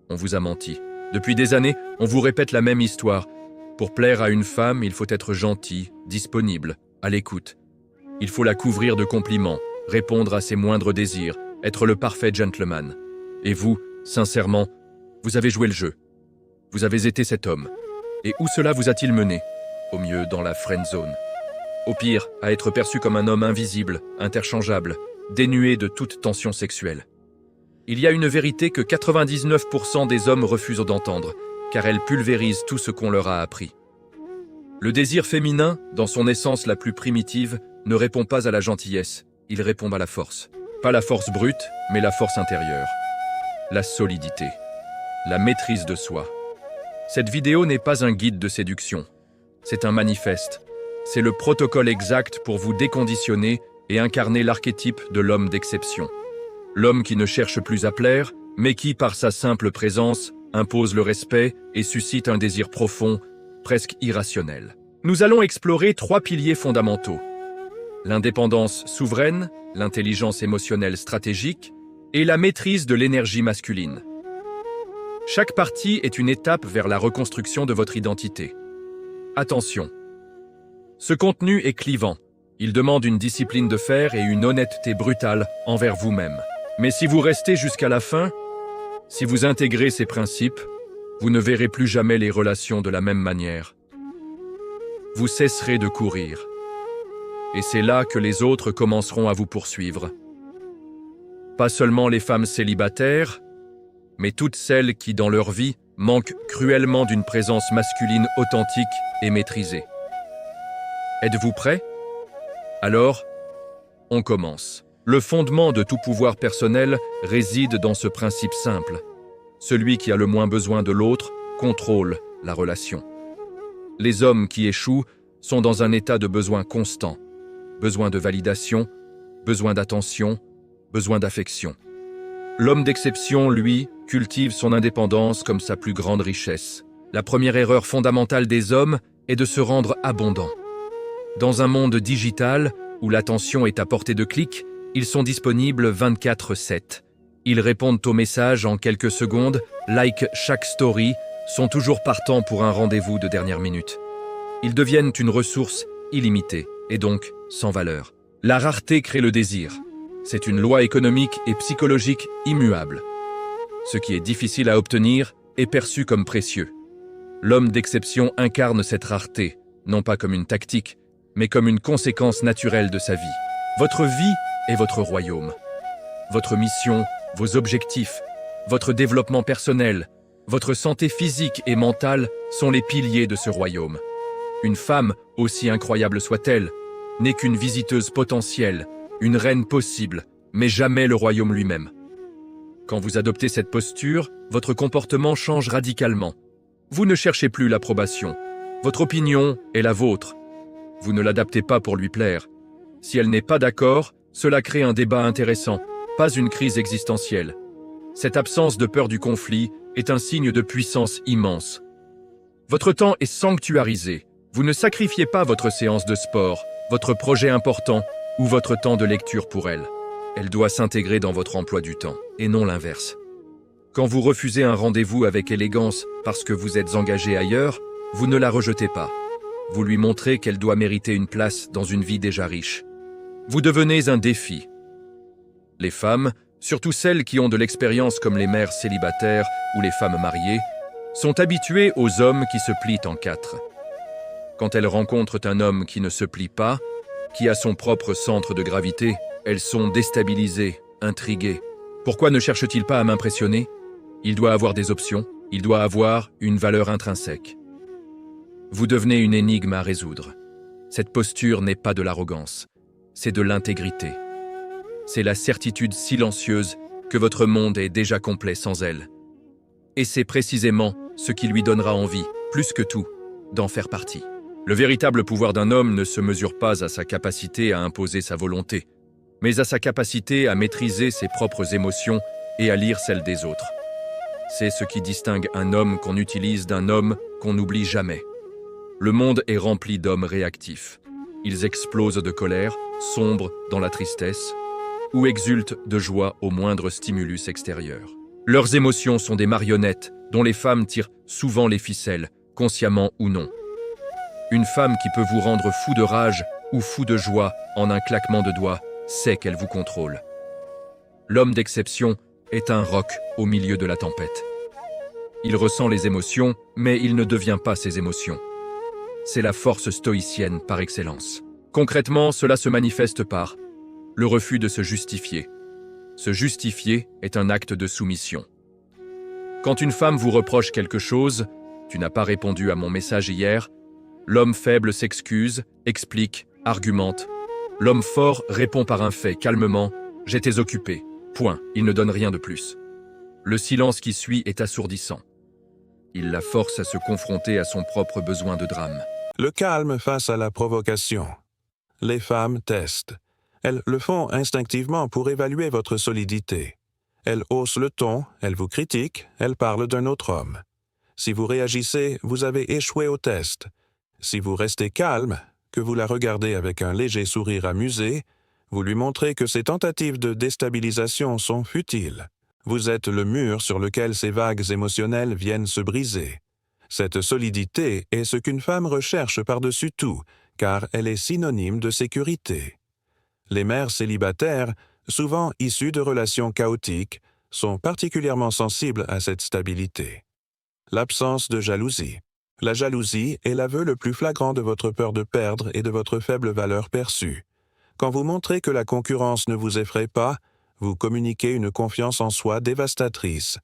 On vous a menti. Depuis des années, on vous répète la même histoire. Pour plaire à une femme, il faut être gentil, disponible, à l'écoute. Il faut la couvrir de compliments, répondre à ses moindres désirs, être le parfait gentleman. Et vous, sincèrement, vous avez joué le jeu. Vous avez été cet homme. Et où cela vous a-t-il mené? Au mieux, dans la friend zone. Au pire, à être perçu comme un homme invisible, interchangeable, dénué de toute tension sexuelle. Il y a une vérité que 99% des hommes refusent d'entendre, car elle pulvérise tout ce qu'on leur a appris. Le désir féminin, dans son essence la plus primitive, ne répond pas à la gentillesse, il répond à la force. Pas la force brute, mais la force intérieure. La solidité. La maîtrise de soi. Cette vidéo n'est pas un guide de séduction. C'est un manifeste. C'est le protocole exact pour vous déconditionner et incarner l'archétype de l'homme d'exception. L'homme qui ne cherche plus à plaire, mais qui, par sa simple présence, impose le respect et suscite un désir profond, presque irrationnel. Nous allons explorer 3 piliers fondamentaux. L'indépendance souveraine, l'intelligence émotionnelle stratégique et la maîtrise de l'énergie masculine. Chaque partie est une étape vers la reconstruction de votre identité. Attention. Ce contenu est clivant. Il demande une discipline de fer et une honnêteté brutale envers vous-même. Mais si vous restez jusqu'à la fin, si vous intégrez ces principes, vous ne verrez plus jamais les relations de la même manière. Vous cesserez de courir. Et c'est là que les autres commenceront à vous poursuivre. Pas seulement les femmes célibataires, mais toutes celles qui, dans leur vie, manquent cruellement d'une présence masculine authentique et maîtrisée. Êtes-vous prêts? Alors, on commence. Le fondement de tout pouvoir personnel réside dans ce principe simple. Celui qui a le moins besoin de l'autre contrôle la relation. Les hommes qui échouent sont dans un état de besoin constant. Besoin de validation, besoin d'attention, besoin d'affection. L'homme d'exception, lui, cultive son indépendance comme sa plus grande richesse. La première erreur fondamentale des hommes est de se rendre abondant. Dans un monde digital, où l'attention est à portée de clic, ils sont disponibles 24/7. Ils répondent aux messages en quelques secondes, like chaque story, sont toujours partants pour un rendez-vous de dernière minute. Ils deviennent une ressource illimitée, et donc sans valeur. La rareté crée le désir. C'est une loi économique et psychologique immuable. Ce qui est difficile à obtenir est perçu comme précieux. L'homme d'exception incarne cette rareté, non pas comme une tactique, mais comme une conséquence naturelle de sa vie. Votre vie est votre royaume. Votre mission, vos objectifs, votre développement personnel, votre santé physique et mentale sont les piliers de ce royaume. Une femme, aussi incroyable soit-elle, n'est qu'une visiteuse potentielle, une reine possible, mais jamais le royaume lui-même. Quand vous adoptez cette posture, votre comportement change radicalement. Vous ne cherchez plus l'approbation. Votre opinion est la vôtre. Vous ne l'adaptez pas pour lui plaire. Si elle n'est pas d'accord, cela crée un débat intéressant, pas une crise existentielle. Cette absence de peur du conflit est un signe de puissance immense. Votre temps est sanctuarisé. Vous ne sacrifiez pas votre séance de sport, votre projet important ou votre temps de lecture pour elle. Elle doit s'intégrer dans votre emploi du temps, et non l'inverse. Quand vous refusez un rendez-vous avec élégance parce que vous êtes engagé ailleurs, vous ne la rejetez pas. Vous lui montrez qu'elle doit mériter une place dans une vie déjà riche. Vous devenez un défi. Les femmes, surtout celles qui ont de l'expérience comme les mères célibataires ou les femmes mariées, sont habituées aux hommes qui se plient en 4. Quand elles rencontrent un homme qui ne se plie pas, qui a son propre centre de gravité, elles sont déstabilisées, intriguées. Pourquoi ne cherche-t-il pas à m'impressionner? Il doit avoir des options, il doit avoir une valeur intrinsèque. Vous devenez une énigme à résoudre. Cette posture n'est pas de l'arrogance, c'est de l'intégrité. C'est la certitude silencieuse que votre monde est déjà complet sans elle. Et c'est précisément ce qui lui donnera envie, plus que tout, d'en faire partie. Le véritable pouvoir d'un homme ne se mesure pas à sa capacité à imposer sa volonté, mais à sa capacité à maîtriser ses propres émotions et à lire celles des autres. C'est ce qui distingue un homme qu'on utilise d'un homme qu'on n'oublie jamais. Le monde est rempli d'hommes réactifs. Ils explosent de colère, sombrent dans la tristesse, ou exultent de joie au moindre stimulus extérieur. Leurs émotions sont des marionnettes dont les femmes tirent souvent les ficelles, consciemment ou non. Une femme qui peut vous rendre fou de rage ou fou de joie en un claquement de doigts sait qu'elle vous contrôle. L'homme d'exception est un roc au milieu de la tempête. Il ressent les émotions, mais il ne devient pas ces émotions. C'est la force stoïcienne par excellence. Concrètement, cela se manifeste par le refus de se justifier. Se justifier est un acte de soumission. Quand une femme vous reproche quelque chose, « Tu n'as pas répondu à mon message hier », l'homme faible s'excuse, explique, argumente. L'homme fort répond par un fait, calmement, « J'étais occupé ». Point, il ne donne rien de plus. Le silence qui suit est assourdissant. Il la force à se confronter à son propre besoin de drame. Le calme face à la provocation. Les femmes testent. Elles le font instinctivement pour évaluer votre solidité. Elles haussent le ton, elles vous critiquent, elles parlent d'un autre homme. Si vous réagissez, vous avez échoué au test. Si vous restez calme, que vous la regardez avec un léger sourire amusé, vous lui montrez que ces tentatives de déstabilisation sont futiles. Vous êtes le mur sur lequel ces vagues émotionnelles viennent se briser. Cette solidité est ce qu'une femme recherche par-dessus tout, car elle est synonyme de sécurité. Les mères célibataires, souvent issues de relations chaotiques, sont particulièrement sensibles à cette stabilité. L'absence de jalousie. La jalousie est l'aveu le plus flagrant de votre peur de perdre et de votre faible valeur perçue. Quand vous montrez que la concurrence ne vous effraie pas, vous communiquez une confiance en soi dévastatrice.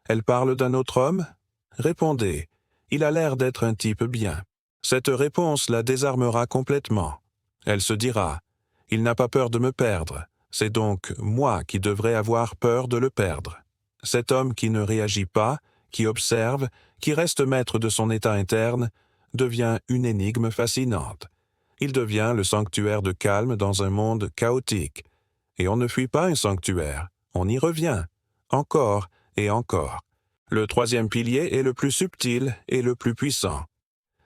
Elle parle d'un autre homme? Répondez. Il a l'air d'être un type bien. Cette réponse la désarmera complètement. Elle se dira. Il n'a pas peur de me perdre. C'est donc moi qui devrais avoir peur de le perdre. Cet homme qui ne réagit pas, qui observe, qui reste maître de son état interne, devient une énigme fascinante. Il devient le sanctuaire de calme dans un monde chaotique. Et on ne fuit pas un sanctuaire, on y revient, encore et encore. Le troisième pilier est le plus subtil et le plus puissant.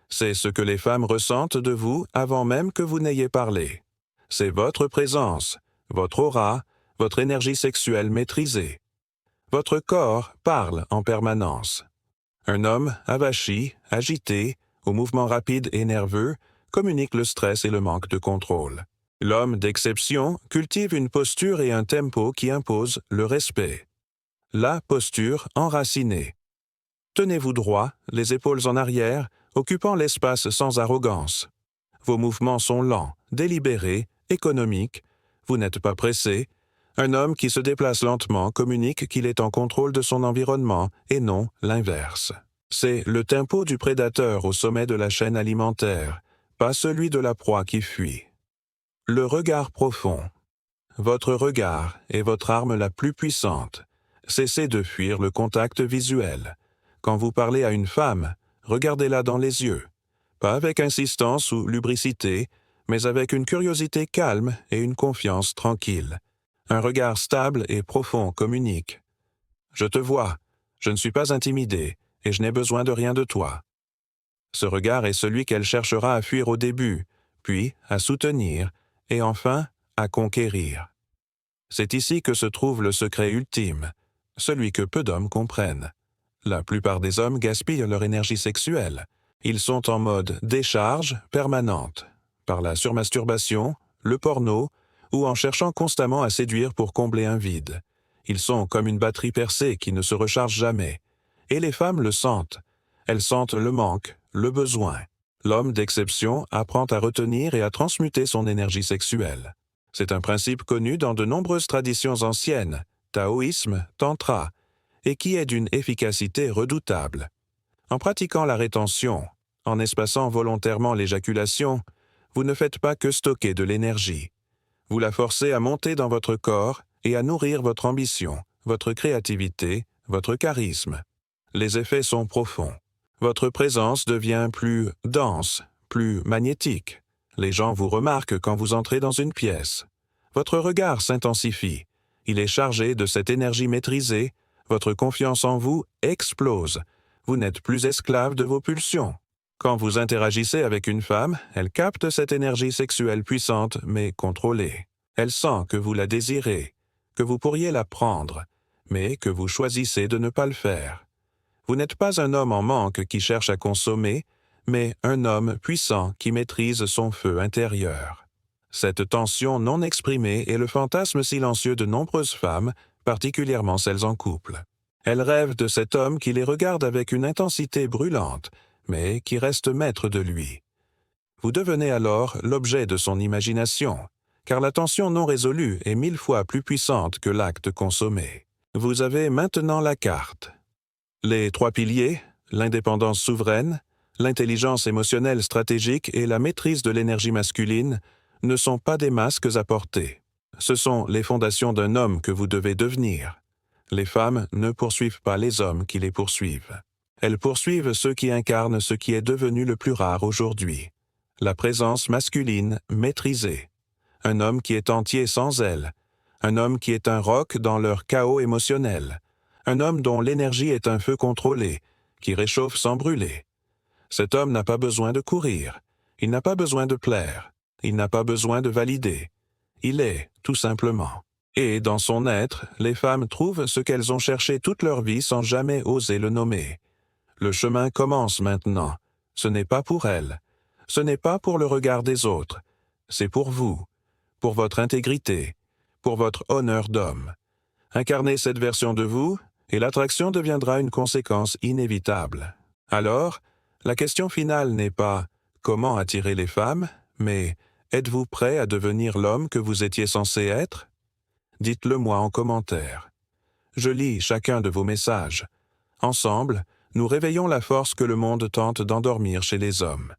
C'est ce que les femmes ressentent de vous avant même que vous n'ayez parlé. C'est votre présence, votre aura, votre énergie sexuelle maîtrisée. Votre corps parle en permanence. Un homme avachi, agité, aux mouvements rapides et nerveux, communique le stress et le manque de contrôle. L'homme d'exception cultive une posture et un tempo qui imposent le respect. La posture enracinée. Tenez-vous droit, les épaules en arrière, occupant l'espace sans arrogance. Vos mouvements sont lents, délibérés, économiques. Vous n'êtes pas pressé. Un homme qui se déplace lentement communique qu'il est en contrôle de son environnement et non l'inverse. C'est le tempo du prédateur au sommet de la chaîne alimentaire, pas celui de la proie qui fuit. Le regard profond. Votre regard est votre arme la plus puissante. Cessez de fuir le contact visuel. Quand vous parlez à une femme, regardez-la dans les yeux. Pas avec insistance ou lubricité, mais avec une curiosité calme et une confiance tranquille. Un regard stable et profond communique. Je te vois, je ne suis pas intimidé, et je n'ai besoin de rien de toi. Ce regard est celui qu'elle cherchera à fuir au début, puis à soutenir, et enfin à conquérir. C'est ici que se trouve le secret ultime, celui que peu d'hommes comprennent. La plupart des hommes gaspillent leur énergie sexuelle. Ils sont en mode décharge permanente, par la surmasturbation, le porno, ou en cherchant constamment à séduire pour combler un vide. Ils sont comme une batterie percée qui ne se recharge jamais. Et les femmes le sentent. Elles sentent le manque, le besoin. L'homme d'exception apprend à retenir et à transmuter son énergie sexuelle. C'est un principe connu dans de nombreuses traditions anciennes, taoïsme, tantra, et qui est d'une efficacité redoutable. En pratiquant la rétention, en espaçant volontairement l'éjaculation, vous ne faites pas que stocker de l'énergie. Vous la forcez à monter dans votre corps et à nourrir votre ambition, votre créativité, votre charisme. Les effets sont profonds. Votre présence devient plus dense, plus magnétique. Les gens vous remarquent quand vous entrez dans une pièce. Votre regard s'intensifie. Il est chargé de cette énergie maîtrisée. Votre confiance en vous explose. Vous n'êtes plus esclave de vos pulsions. Quand vous interagissez avec une femme, elle capte cette énergie sexuelle puissante mais contrôlée. Elle sent que vous la désirez, que vous pourriez la prendre, mais que vous choisissez de ne pas le faire. Vous n'êtes pas un homme en manque qui cherche à consommer, mais un homme puissant qui maîtrise son feu intérieur. Cette tension non exprimée est le fantasme silencieux de nombreuses femmes, particulièrement celles en couple. Elles rêvent de cet homme qui les regarde avec une intensité brûlante, mais qui reste maître de lui. Vous devenez alors l'objet de son imagination, car la tension non résolue est 1000 fois plus puissante que l'acte consommé. Vous avez maintenant la carte. Les 3 piliers, l'indépendance souveraine, l'intelligence émotionnelle stratégique et la maîtrise de l'énergie masculine, ne sont pas des masques à porter. Ce sont les fondations d'un homme que vous devez devenir. Les femmes ne poursuivent pas les hommes qui les poursuivent. Elles poursuivent ceux qui incarnent ce qui est devenu le plus rare aujourd'hui. La présence masculine maîtrisée. Un homme qui est entier sans elle. Un homme qui est un roc dans leur chaos émotionnel. Un homme dont l'énergie est un feu contrôlé, qui réchauffe sans brûler. Cet homme n'a pas besoin de courir. Il n'a pas besoin de plaire. Il n'a pas besoin de valider. Il est, tout simplement. Et dans son être, les femmes trouvent ce qu'elles ont cherché toute leur vie sans jamais oser le nommer. Le chemin commence maintenant. Ce n'est pas pour elles. Ce n'est pas pour le regard des autres. C'est pour vous, pour votre intégrité, pour votre honneur d'homme. Incarnez cette version de vous, et l'attraction deviendra une conséquence inévitable. Alors, la question finale n'est pas « comment attirer les femmes ?», mais « êtes-vous prêt à devenir l'homme que vous étiez censé être ?» Dites-le moi en commentaire. Je lis chacun de vos messages. Ensemble, nous réveillons la force que le monde tente d'endormir chez les hommes.